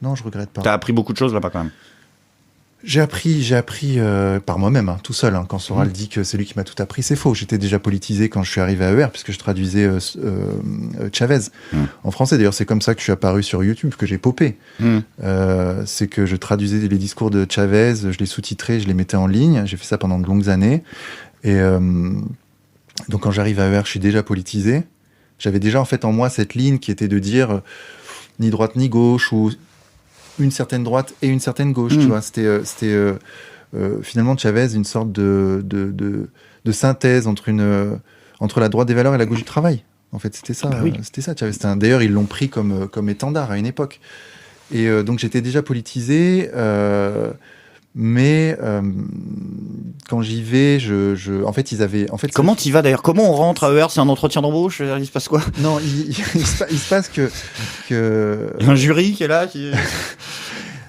Non, je regrette pas. T'as appris beaucoup de choses là-bas quand même. J'ai appris par moi-même, tout seul. Quand Soral dit que c'est lui qui m'a tout appris, c'est faux. J'étais déjà politisé quand je suis arrivé à ER, puisque je traduisais Chavez en français. D'ailleurs, c'est comme ça que je suis apparu sur YouTube, que j'ai popé. C'est que je traduisais les discours de Chavez, je les sous-titrais, je les mettais en ligne. J'ai fait ça pendant de longues années. Et donc, quand j'arrive à ER, je suis déjà politisé. J'avais déjà en fait en moi cette ligne qui était de dire ni droite ni gauche, ou une certaine droite et une certaine gauche, tu vois. C'était finalement Chavez une sorte de synthèse entre la droite des valeurs et la gauche du travail. En fait, c'était ça. C'était ça, Chavez. D'ailleurs, ils l'ont pris comme étendard à une époque. Et donc, j'étais déjà politisé, mais quand j'y vais, en fait, ils avaient... En fait, comment t'y vas d'ailleurs? Comment on rentre à ER? C'est un entretien d'embauche? Il se passe quoi? Non, il se passe que... Il y a un jury qui est là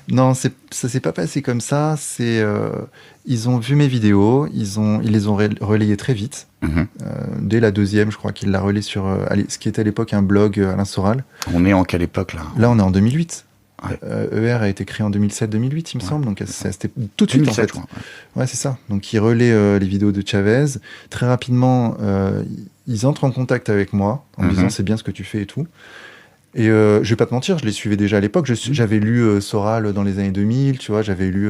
Non, ça s'est pas passé comme ça. Ils ont vu mes vidéos, ils les ont relayées très vite. Dès la deuxième, je crois qu'il l'a relayé sur ce qui était à l'époque un blog Alain Soral. On est en quelle époque là? Là, on est en 2008. Ouais. ER a été créé en 2007-2008, il me semble. Donc, c'était tout de suite, 2007, en fait. Ouais, c'est ça. Donc, ils relaient les vidéos de Chavez. Très rapidement, ils entrent en contact avec moi en me disant c'est bien ce que tu fais et tout. Et je vais pas te mentir, je les suivais déjà à l'époque. J'avais lu Soral dans les années 2000, tu vois, j'avais lu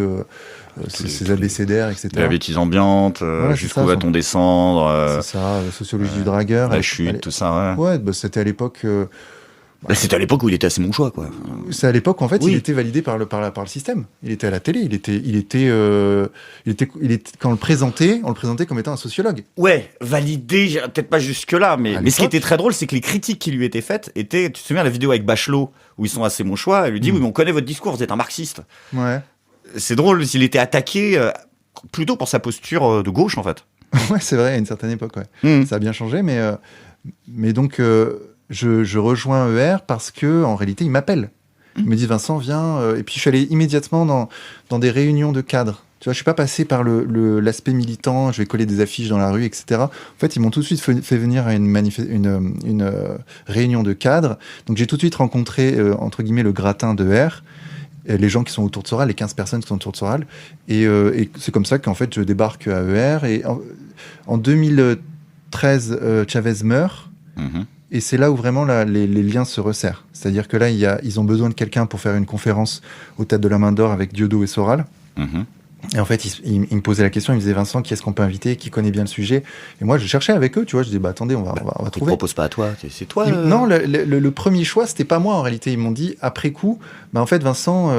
ses abécédaires, etc. La bêtise ambiante, jusqu'où va-t-on descendre c'est ça, sociologie du dragueur. La chute, tout ça, ouais. Ouais, c'était à l'époque... c'était à l'époque où il était assez mon choix, quoi. C'est à l'époque où, en fait, il était validé par le système. Il était à la télé. Il était quand on le présentait comme étant un sociologue. Ouais, validé, peut-être pas jusque-là, mais ce qui était très drôle, c'est que les critiques qui lui étaient faites étaient, tu te souviens, la vidéo avec Bachelot, où ils sont assez mon choix, elle lui dit, oui, mais on connaît votre discours, vous êtes un marxiste. Ouais. C'est drôle, il était attaqué plutôt pour sa posture de gauche, en fait. Ouais, c'est vrai, à une certaine époque, ouais. Ça a bien changé, mais donc, je rejoins ER parce que, en réalité, il m'appelle. Il me dit, Vincent, viens. Et puis, je suis allé immédiatement dans des réunions de cadres. Tu vois, je suis pas passé par l'aspect militant, je vais coller des affiches dans la rue, etc. En fait, ils m'ont tout de suite fait venir à une réunion de cadres. Donc, j'ai tout de suite rencontré, entre guillemets, le gratin d'ER, les gens qui sont autour de Soral, les 15 personnes qui sont autour de Soral. Et c'est comme ça qu'en fait, je débarque à ER. Et en 2013, Chavez meurt. Et c'est là où vraiment les liens se resserrent. C'est-à-dire que là, ils ont besoin de quelqu'un pour faire une conférence aux Têtes de la Main d'Or avec Diodo et Soral. Et en fait, ils me posaient la question, ils me disaient, Vincent, qui est-ce qu'on peut inviter, qui connaît bien le sujet? Et moi, je cherchais avec eux, tu vois, je disais, attendez, on va trouver. Ils ne proposent pas à toi, c'est toi Non, le premier choix, c'était pas moi, en réalité. Ils m'ont dit, après coup, en fait, Vincent,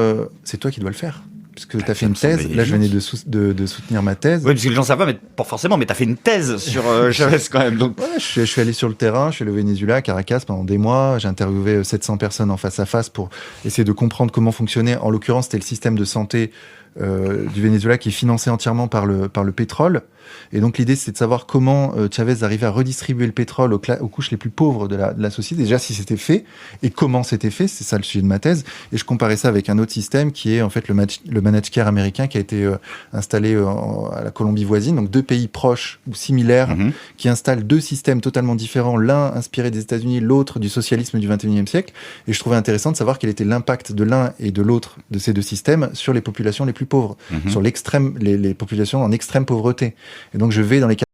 c'est toi qui dois le faire. Parce que tu as fait une thèse. Là, je venais de soutenir ma thèse. Oui, parce que les gens ne savent pas, mais pas forcément, mais tu as fait une thèse sur Chavez quand même. Donc... Ouais, je suis allé sur le terrain, je suis allé au Venezuela, à Caracas, pendant des mois. J'ai interviewé 700 personnes en face à face pour essayer de comprendre comment fonctionnait. En l'occurrence, c'était le système de santé du Venezuela qui est financé entièrement par le pétrole. Et donc l'idée, c'est de savoir comment Chavez arrivait à redistribuer le pétrole aux couches les plus pauvres de la société. Déjà, si c'était fait et comment c'était fait, c'est ça le sujet de ma thèse. Et je comparais ça avec un autre système qui est en fait le managed care américain qui a été installé à la Colombie voisine. Donc deux pays proches ou similaires qui installent deux systèmes totalement différents, l'un inspiré des États-Unis, l'autre du socialisme du XXIe siècle. Et je trouvais intéressant de savoir quel était l'impact de l'un et de l'autre de ces deux systèmes sur les populations les plus pauvres, sur les populations en extrême pauvreté. Et donc je vais dans les